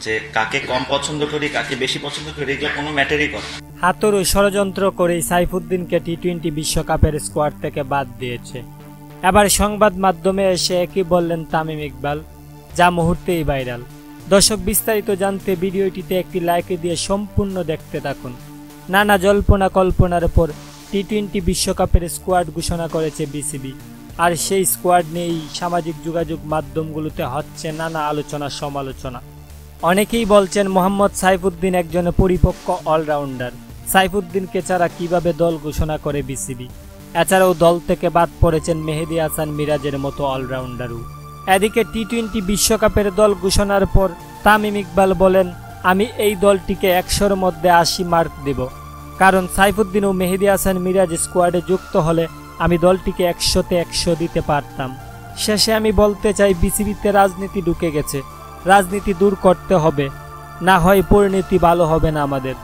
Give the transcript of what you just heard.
যে কাকে কম পছন্দ করি কাকে বেশি পছন্দ করি এগুলো কোনো ম্যাটারই করে না। হাতুড়ু ষড়যন্ত্র করেই সাইফুদ্দিনকে টি-20 বিশ্বকাপের স্কোয়াড থেকে বাদ দিয়েছে। এবার সংবাদ মাধ্যমে এসে একই বললেন তামিম ইকবাল, যা মুহূর্তেই ভাইরাল। দর্শক, বিস্তারিত জানতে ভিডিওটিতে একটি লাইক দিয়ে সম্পূর্ণ দেখতে থাকুন। নানা জল্পনা কল্পনার পর টি-20 বিশ্বকাপের স্কোয়াড ঘোষণা করেছে বিসিবি, আর সেই স্কোয়াড নিয়েই সামাজিক যোগাযোগ মাধ্যমগুলোতে হচ্ছে নানা আলোচনা সমালোচনা। অনেকেই বলছেন মোহাম্মদ সাইফুদ্দিন একজন পরিপক্ক অলরাউন্ডার, সাইফুদ্দিনকে ছাড়া কিভাবে দল ঘোষণা করে বিসিবি। এছাড়াও দল থেকে বাদ পড়েছেন মেহেদী হাসান মিরাজের মতো অলরাউন্ডারও। এদিকে টি-20 বিশ্বকাপের দল ঘোষণার পর তামিম ইকবাল বলেন, আমি এই দলটিকে 100-র মধ্যে 80 মার্ক দেব, কারণ সাইফুদ্দিন ও মেহেদী হাসান মিরাজ স্কোয়াডে যুক্ত হলে আমি দলটিকে 100-তে 100 দিতে পারতাম। শেষে আমি বলতে চাই, বিসিবিতে রাজনীতি ঢুকে গেছে, রাজনীতি দূর করতে হবে, না হয় পরিণতি ভালো হবে না আমাদের।